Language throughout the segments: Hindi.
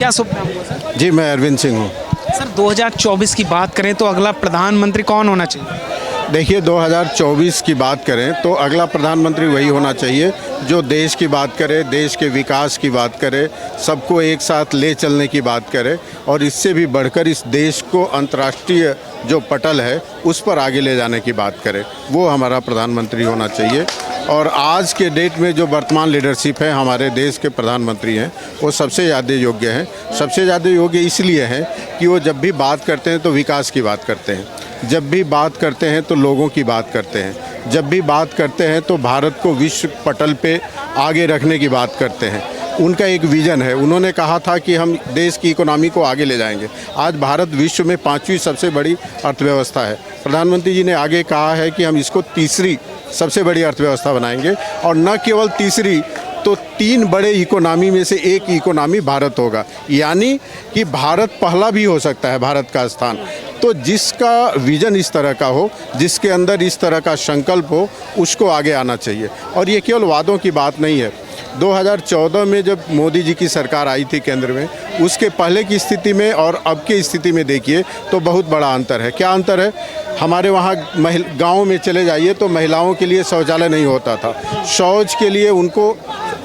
क्या शुभ नाम हुआ सर? जी, मैं अरविंद सिंह हूँ। सर 2024 की बात करें तो अगला प्रधानमंत्री कौन होना चाहिए? देखिए, 2024 की बात करें तो अगला प्रधानमंत्री वही होना चाहिए जो देश की बात करे, देश के विकास की बात करे, सबको एक साथ ले चलने की बात करे और इससे भी बढ़कर इस देश को अंतर्राष्ट्रीय जो पटल है उस पर आगे ले जाने की बात करे। वो हमारा प्रधानमंत्री होना चाहिए। और आज के डेट में जो वर्तमान लीडरशिप है हमारे देश के प्रधानमंत्री हैं, वो सबसे ज़्यादा योग्य हैं। सबसे ज़्यादा योग्य इसलिए हैं कि वो जब भी बात करते हैं तो विकास की बात करते हैं, जब भी बात करते हैं तो लोगों की बात करते हैं, जब भी बात करते हैं तो भारत को विश्व पटल पे आगे रखने की बात करते हैं। उनका एक विज़न है। उन्होंने कहा था कि हम देश की इकोनॉमी को आगे ले जाएंगे। आज भारत विश्व में 5वीं सबसे बड़ी अर्थव्यवस्था है। प्रधानमंत्री जी ने आगे कहा है कि हम इसको तीसरी सबसे बड़ी अर्थव्यवस्था बनाएंगे और न केवल तीसरी तो 3 बड़े इकोनॉमी में से एक इकोनॉमी भारत होगा, यानी कि भारत पहला भी हो सकता है, भारत का स्थान। तो जिसका विज़न इस तरह का हो, जिसके अंदर इस तरह का संकल्प हो, उसको आगे आना चाहिए। और ये केवल वादों की बात नहीं है। 2014 में जब मोदी जी की सरकार आई थी केंद्र में, उसके पहले की स्थिति में और अब की स्थिति में देखिए तो बहुत बड़ा अंतर है। क्या अंतर है? हमारे वहाँ गाँव में चले जाइए तो महिलाओं के लिए शौचालय नहीं होता था। शौच के लिए उनको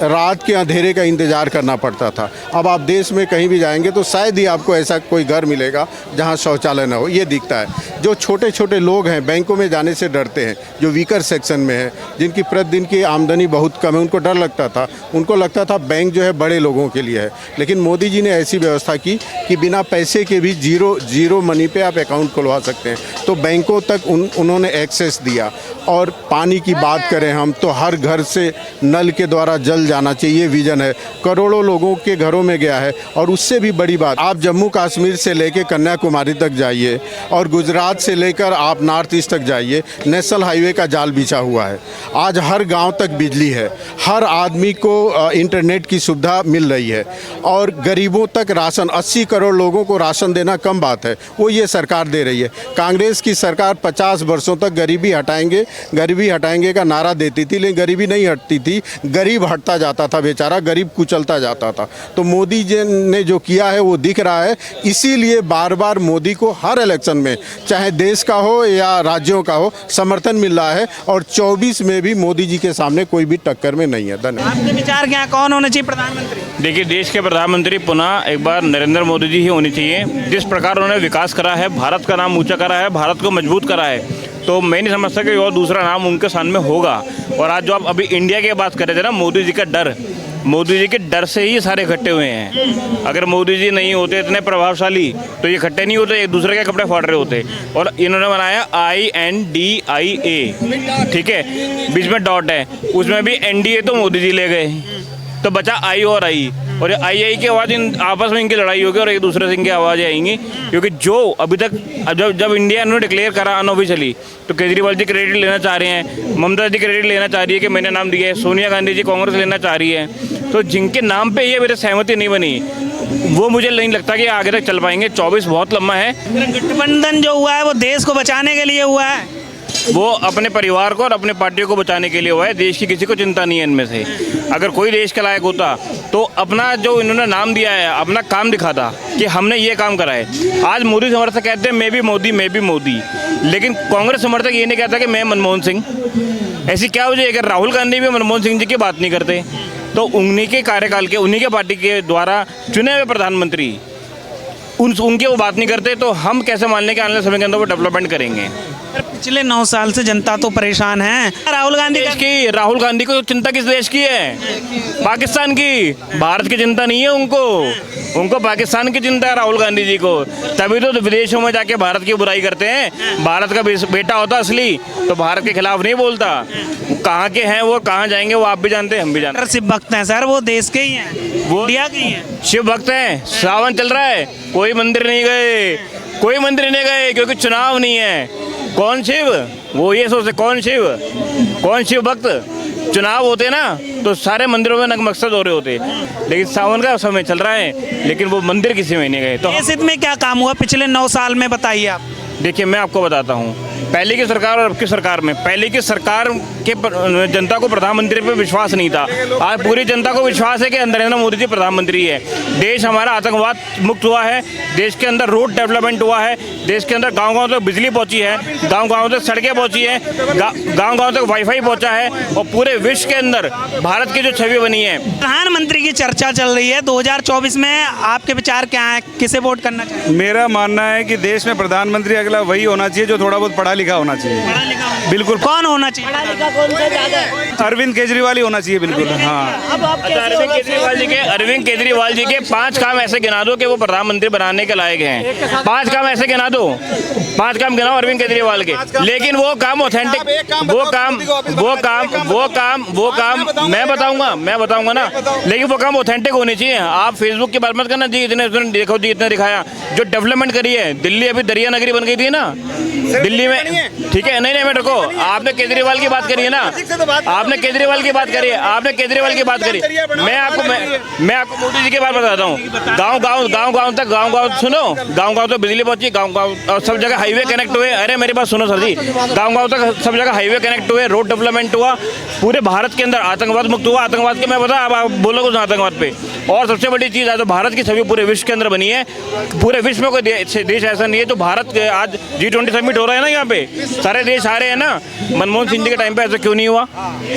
रात के अंधेरे का इंतज़ार करना पड़ता था। अब आप देश में कहीं भी जाएंगे तो शायद ही आपको ऐसा कोई घर मिलेगा जहाँ शौचालय ना हो। ये दिखता है। जो छोटे छोटे लोग हैं बैंकों में जाने से डरते हैं, जो वीकर सेक्शन में है, जिनकी प्रतिदिन की आमदनी बहुत कम है, उनको डर लगता था। उनको लगता था बैंक जो है बड़े लोगों के लिए है। लेकिन मोदी जी ने ऐसी व्यवस्था की कि बिना पैसे के भी जीरो मनी पे आप अकाउंट खुलवा सकते हैं। तो बैंकों तक उन्होंने एक्सेस दिया। और पानी की बात करें हम तो हर घर से नल के द्वारा जल जाना चाहिए, विजन है। करोड़ों लोगों के घरों में गया है। और उससे भी बड़ी बात, आप जम्मू कश्मीर से लेकर कन्याकुमारी तक जाइए और गुजरात से लेकर आप नॉर्थ ईस्ट तक जाइए, नेशनल हाईवे का जाल बिछा हुआ है। आज हर गांव तक बिजली है, हर आदमी को इंटरनेट की सुविधा मिल रही है और गरीबों तक राशन, 80 करोड़ लोगों को राशन देना कम बात है, वो ये सरकार दे रही है। कांग्रेस की सरकार 50 वर्षों तक गरीबी हटाएंगे का नारा देती थी, लेकिन गरीबी नहीं हटती थी। गरीब हटता जाता था, बेचारा गरीब कुचलता जाता था। तो मोदी जी ने जो किया है वो दिख रहा है। इसीलिए बार बार मोदी को हर इलेक्शन में, चाहे देश का हो या राज्यों का हो, समर्थन मिल रहा है। और 24 में भी मोदी जी के सामने कोई भी टक्कर में नहीं है। धन्यवाद। आपके विचार क्या, कौन होना चाहिए प्रधानमंत्री? देखिए, देश के प्रधानमंत्री पुनः एक बार नरेंद्र मोदी जी ही होनी चाहिए। जिस प्रकार उन्होंने विकास करा है, भारत का नाम ऊंचा करा है, भारत को मजबूत करा है, तो मैं नहीं समझता कि और दूसरा नाम उनके सामने होगा। और आज जो आप अभी इंडिया की बात कर रहे थे ना, मोदी जी के डर से ही सारे इकट्ठे हुए हैं। अगर मोदी जी नहीं होते इतने प्रभावशाली तो ये इकट्ठे नहीं होते, एक दूसरे के कपड़े फाड़ रहे होते। और इन्होंने बनाया INDIA, ठीक है, बीच में डॉट है, उसमें भी NDA तो मोदी जी ले गए, तो बचा I और I। और ये आई की आवाज़ आपस में इनकी लड़ाई होगी और एक दूसरे से इनकी आवाज़ें आएंगी। क्योंकि जो अभी तक जब इंडिया ने डिक्लेयर करा अनऑफिशियली, तो केजरीवाल जी क्रेडिट लेना चाह रहे हैं, ममता जी क्रेडिट लेना चाह रही है कि मैंने नाम दिया है, सोनिया गांधी जी कांग्रेस लेना चाह रही है। तो जिनके नाम पे ये मेरे सहमति नहीं बनी, वो मुझे नहीं लगता कि आगे तक चल पाएंगे। 24 बहुत लंबा है। गठबंधन जो हुआ है वो देश को बचाने के लिए हुआ है, वो अपने परिवार को और अपने पार्टियों को बचाने के लिए हुआ है। देश की किसी को चिंता नहीं है इनमें से। अगर कोई देश के लायक होता तो अपना जो इन्होंने नाम दिया है, अपना काम दिखाता कि हमने ये काम करा है। आज मोदी समर्थक कहते हैं मैं भी मोदी, लेकिन कांग्रेस समर्थक ये नहीं कहता कि मैं मनमोहन सिंह। ऐसी क्या वजह है? अगर राहुल गांधी भी मनमोहन सिंह जी की बात नहीं करते तो उन्हीं के कार्यकाल के, उन्हीं के पार्टी के द्वारा चुने हुए प्रधानमंत्री उनके वो बात नहीं करते, तो हम कैसे मान लें कि आने वाले समय के अंदर वो डेवलपमेंट करेंगे? पिछले 9 साल से जनता तो परेशान है। राहुल गांधी को चिंता किस देश की है? पाकिस्तान की। भारत की चिंता नहीं है उनको पाकिस्तान की चिंता है राहुल गांधी जी को। तभी तो विदेशों में जाके भारत की बुराई करते हैं। भारत का बेटा होता असली तो भारत के खिलाफ नहीं बोलता। कहाँ के हैं वो, कहाँ जाएंगे वो आप भी जानते हैं, हम भी जानते हैं। शिव भक्त हैं सर, वो देश के ही हैं, वो इंडिया के ही हैं। शिव भक्त हैं। सावन चल रहा है, कोई मंदिर नहीं गए क्योंकि चुनाव नहीं है। कौन शिव? वो ये सोचते कौन शिव भक्त? चुनाव होते ना तो सारे मंदिरों में नतमस्तक हो रहे होते, लेकिन सावन का समय चल रहा है, लेकिन वो मंदिर किसी में नहीं गए। तो में क्या काम हुआ पिछले 9 साल में, बताइए आप। देखिए, मैं आपको बताता हूँ, पहले की सरकार और अब की सरकार में। पहले की सरकार के जनता को प्रधानमंत्री पे विश्वास नहीं था, आज पूरी जनता को विश्वास है कि नरेंद्र मोदी जी प्रधानमंत्री है। देश हमारा आतंकवाद मुक्त हुआ है, देश के अंदर रोड डेवलपमेंट हुआ है, देश के अंदर गांव-गांव तक बिजली पहुंची है, गांव-गांव तक सड़कें पहुंची हैं, गांव-गांव तक वाईफाई पहुंचा है और पूरे विश्व के अंदर भारत की जो छवि बनी है। प्रधानमंत्री की चर्चा चल रही है 2024 में, आपके विचार क्या है, किसे वोट करना चाहिए? मेरा मानना है कि देश में प्रधानमंत्री अगला वही होना चाहिए जो थोड़ा बहुत पढ़ा लिखा होना चाहिए। बिल्कुल। कौन होना चाहिए? अरविंद केजरीवाल ही होना चाहिए, बिल्कुल। हाँ, अरविंद केजरीवाल जी के 5 काम ऐसे गिना दो कि वो प्रधानमंत्री बनाने के लायक हैं। 5 काम ऐसे गिना दो, 5 काम गिनाओ अरविंद केजरीवाल के, लेकिन वो काम ऑथेंटिक, वो काम मैं बताऊंगा ना, लेकिन वो काम ऑथेंटिक होने चाहिए। आप फेसबुक की बात मत करना जी, इतने देखो जी, इतने दिखाया। जो डेवलपमेंट करी है, दिल्ली अभी दरिया नगरी बन गई थी ना दिल्ली में, ठीक है। नहीं मैं रुको, आपने केजरीवाल की बात करी है ना, आपने केजरीवाल की बात करी। मैं आपको मोदी जी की बात बताता हूँ। गाँव गाँव तक बिजली पहुंची, गाँव सब जगह हाईवे कनेक्ट हुए। अरे मेरी बात सुनो सर जी, गाँव तक सब जगह हाईवे कनेक्ट हुए, रोड डेवलपमेंट हुआ, पूरे भारत के अंदर आतंकवाद मुक्त हुआ। आतंकवाद के मैं बता, अब आप बोलो कुछ आतंकवाद पे। और सबसे बड़ी चीज़ है तो भारत की छवि पूरे विश्व के अंदर बनी है। पूरे विश्व में कोई देश ऐसा नहीं है जो भारत, आज G20 समिट हो रहा है ना, यहाँ पे सारे देश आ रहे हैं ना। मनमोहन सिंह जी के टाइम पे ऐसा क्यों नहीं हुआ?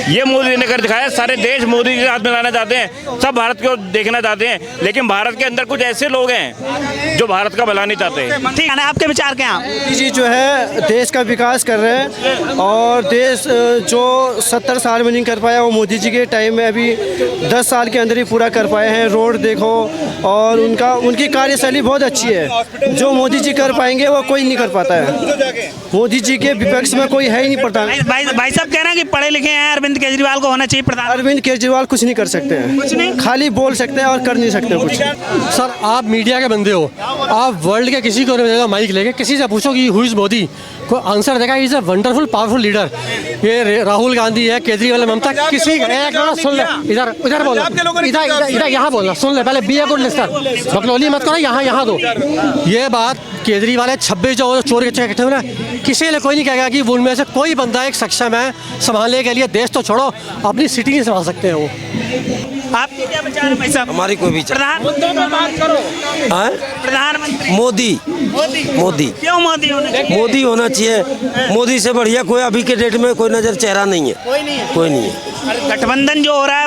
ये मोदी ने कर दिखाया। सारे देश मोदी जी के हाथ में लाना चाहते हैं, सब भारत को देखना चाहते हैं, लेकिन भारत के अंदर कुछ ऐसे लोग हैं जो भारत का भला नहीं चाहते। ठीक है ना, आपके विचार क्या हैं? मोदी जी जो है देश का विकास कर रहे हैं, और देश जो 70 साल में नहीं कर पाया वो मोदी जी के टाइम में अभी 10 साल के अंदर ही पूरा कर पाए हैं। रोड देखो, और उनकी कार्यशैली बहुत अच्छी है। जो मोदी जी कर पाएंगे वो कोई नहीं कर पाता है। मोदी जी के विपक्ष में कोई है ही नहीं प्रधान। भाई साहब कह रहे हैं कि पढ़े लिखे हैं, अरविंद केजरीवाल को होना चाहिए प्रधान। अरविंद केजरीवाल कुछ नहीं कर सकते हैं, कुछ नहीं, खाली बोल सकते हैं और कर नहीं सकते कुछ। सर आप मीडिया के बंदे हो, आप वर्ल्ड के किसी को माइक लेके किसी से पूछो कि हु इज मोदी, को आंसर देगा is a wonderful powerful leader. ये राहुल गांधी है, केजरीवाल, ममता, किसी एक मिनट सुन ले, इधर बोलो, इधर यहाँ बोलना, सुन ले पहले, बी ए गुड लिस्टर, बकलौली मत करो, यहाँ दो। ये बात केजरीवाल है, 26 जो चोर के इकट्ठे हुए ना, किसी ने कोई नहीं कहेगा कि उनमें से कोई बंदा एक सक्षम है संभालने के लिए। देश तो छोड़ो, अपनी सिटी नहीं संभाल सकते हैं वो। आपके क्या विचार है भाई साहब? हमारी कोई विचार। प्रधानमंत्री मोदी क्यों मोदी होना चाहिए। मोदी से बढ़िया कोई अभी के डेट में कोई नजर चेहरा नहीं है, कोई नहीं है। गठबंधन जो हो रहा है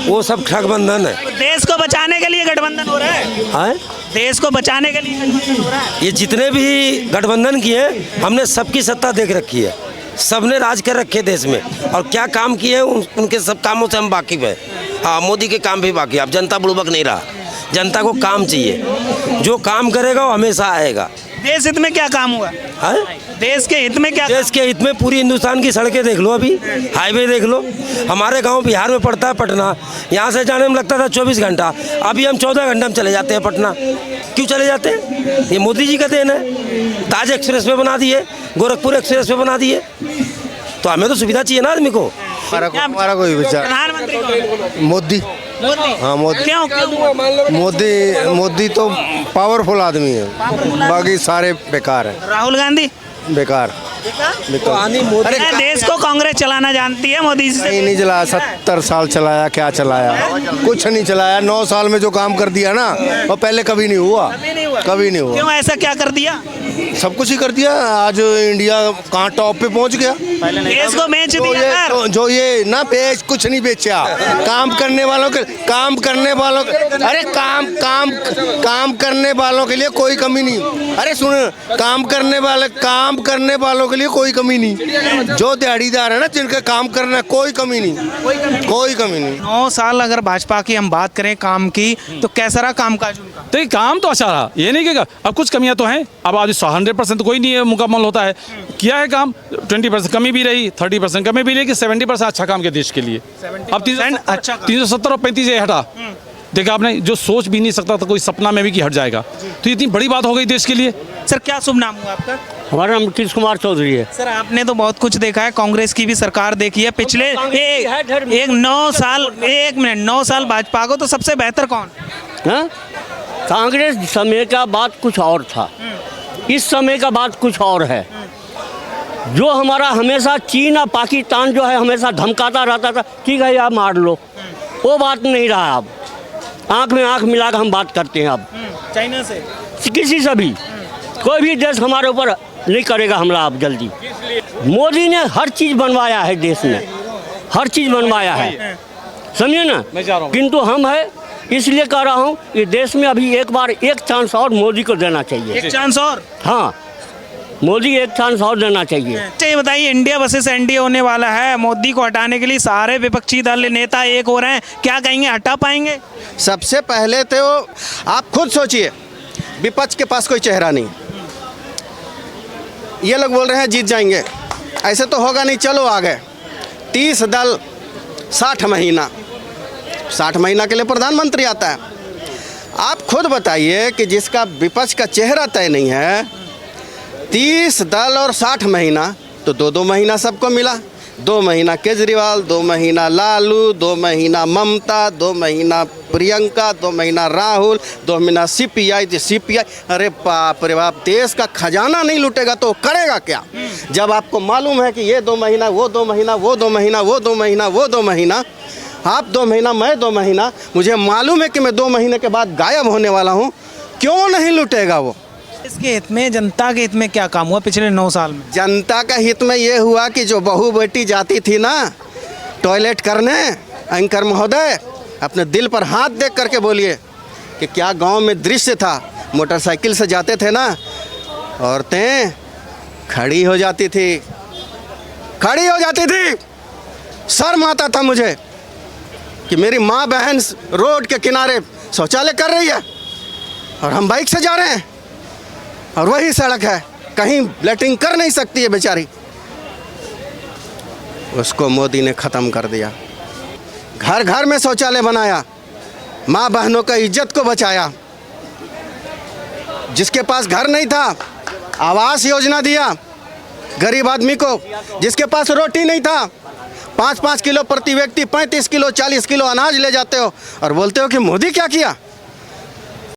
वो सब ठगबंधन है। देश को बचाने के लिए गठबंधन हो रहा है, देश को बचाने के लिए गठबंधन हो रहा है। ये जितने भी गठबंधन किए हमने सबकी सत्ता देख रखी है, सबने राज कर रखे देश में, और क्या काम किए उनके सब कामों से हम वाकिफ है। हाँ, मोदी के काम भी बाकी। अब जनता बुड़बक नहीं रहा, जनता को काम चाहिए, जो काम करेगा वो हमेशा आएगा। देश हित में क्या काम हुआ है? देश के हित में क्या? देश के हित में पूरी हिंदुस्तान की सड़कें देख लो, अभी हाईवे देख लो। हमारे गांव बिहार में पड़ता है पटना, यहाँ से जाने में लगता था 24 घंटा, अभी हम 14 घंटा में चले जाते हैं पटना। क्यों चले जाते हैं? ये मोदी जी का देन है। ताज एक्सप्रेस वे बना दिए, गोरखपुर एक्सप्रेस वे बना दिए, तो हमें तो सुविधा चाहिए ना आदमी को। हमारा कोई विचार। प्रधानमंत्री मोदी। हाँ, मोदी। क्यों? मोदी तो पावरफुल आदमी है, बाकी सारे बेकार है। राहुल गांधी बेकार। अरे देश को कांग्रेस चलाना जानती है, मोदी जी नहीं चलाया, 70 साल चलाया, क्या चलाया? कुछ नहीं चलाया। 9 साल में जो काम कर दिया ना, वो पहले कभी नहीं हुआ, कभी नहीं हुआ। क्यों ऐसा क्या कर दिया? सब कुछ ही कर दिया। आज इंडिया कहाँ टॉप पे पहुंच गया। देश को बेच दिया। जो ये ना बेच, कुछ नहीं बेचा। काम करने वालों के अरे काम करने वालों के लिए कोई कमी नहीं। अरे सुन, काम करने वालों के लिए कोई कमी नहीं। जो दिहाड़ीदार है ना, जिनका काम करना है, कोई कमी नहीं। 9 साल अगर भाजपा की हम बात करें काम की, तो कैसा रहा कामकाज उनका? तो काम तो अच्छा रहा, ये नहीं कि अब कुछ कमियां तो हैं। अब आज 100% कोई नहीं है, मुकम्मल होता है। किया है काम, 20% कमी भी रही, 30% कमी भी रही, कि 70% अच्छा काम किया देश के लिए। अब 370 और 35 ये हटा, देखा आपने, जो सोच भी नहीं सकता था कोई सपना में भी कि हट जाएगा, तो इतनी बड़ी बात हो गई देश के लिए। सर क्या शुभ नाम हुआ आपका? हमारा नाम कृष्ण कुमार चौधरी है। सर आपने तो बहुत कुछ देखा है, कांग्रेस की भी सरकार देखी है पिछले 9 साल भाजपा को, तो सबसे बेहतर कौन? कांग्रेस समय का बात कुछ और था, इस समय का बात कुछ और है। जो हमारा हमेशा चीन और पाकिस्तान जो है हमेशा धमकाता रहता था, ठीक है आप मार लो, वो बात नहीं रहा। अब आंख में आंख मिलाकर हम बात करते हैं। अब चाइना से किसी से भी कोई भी देश हमारे ऊपर नहीं करेगा हमला अब जल्दी। मोदी ने हर चीज़ बनवाया है देश में, हर चीज़ बनवाया है, समझे ना। किंतु हम है इसलिए कह रहा हूँ कि देश में अभी एक बार एक चांस और मोदी को देना चाहिए। एक चांस और? हाँ, मोदी एक चांस और देना चाहिए। अच्छा ये बताइए, इंडिया वर्सेस एनडीए होने वाला है, मोदी को हटाने के लिए सारे विपक्षी दल नेता एक हो रहे हैं, क्या कहेंगे, हटा पाएंगे? सबसे पहले तो आप खुद सोचिए, विपक्ष के पास कोई चेहरा नहीं। ये लोग बोल रहे हैं जीत जाएंगे, ऐसे तो होगा नहीं। चलो आगे 30 दल 60 महीना, 60 महीना के लिए प्रधानमंत्री आता है। आप खुद बताइए कि जिसका विपक्ष का चेहरा तय नहीं है, 30 दल और 60 महीना, तो 2-2 महीना सबको मिला। 2 महीना केजरीवाल, 2 महीना लालू, 2 महीना ममता, 2 महीना प्रियंका, 2 महीना राहुल, 2 महीना CPI। अरे बाप रे बाप, देश का खजाना नहीं लूटेगा तो करेगा क्या? जब आपको मालूम है कि ये 2 महीना, वो 2 महीना, वो 2 महीना, वो 2 महीना, वो 2 महीना, आप 2 महीना, मैं 2 महीना, मुझे मालूम है कि मैं 2 महीने के बाद गायब होने वाला हूँ, क्यों नहीं लूटेगा वो? इसके हित में, जनता के हित में क्या काम हुआ पिछले 9 साल में? जनता का हित में ये हुआ कि जो बहू बेटी जाती थी ना टॉयलेट करने, एंकर महोदय अपने दिल पर हाथ देख करके बोलिए कि क्या गांव में दृश्य था। मोटरसाइकिल से जाते थे ना, औरतें खड़ी हो जाती थी, खड़ी हो जाती थी। शर्म आता था मुझे कि मेरी माँ बहन रोड के किनारे शौचालय कर रही है और हम बाइक से जा रहे हैं, और वही सड़क है, कहीं लेटरिन कर नहीं सकती है बेचारी। उसको मोदी ने ख़त्म कर दिया। घर घर में शौचालय बनाया, माँ बहनों का इज्जत को बचाया। जिसके पास घर नहीं था आवास योजना दिया गरीब आदमी को। जिसके पास रोटी नहीं था 5-5 किलो प्रति व्यक्ति, 35 किलो 40 किलो अनाज ले जाते हो और बोलते हो कि मोदी क्या किया।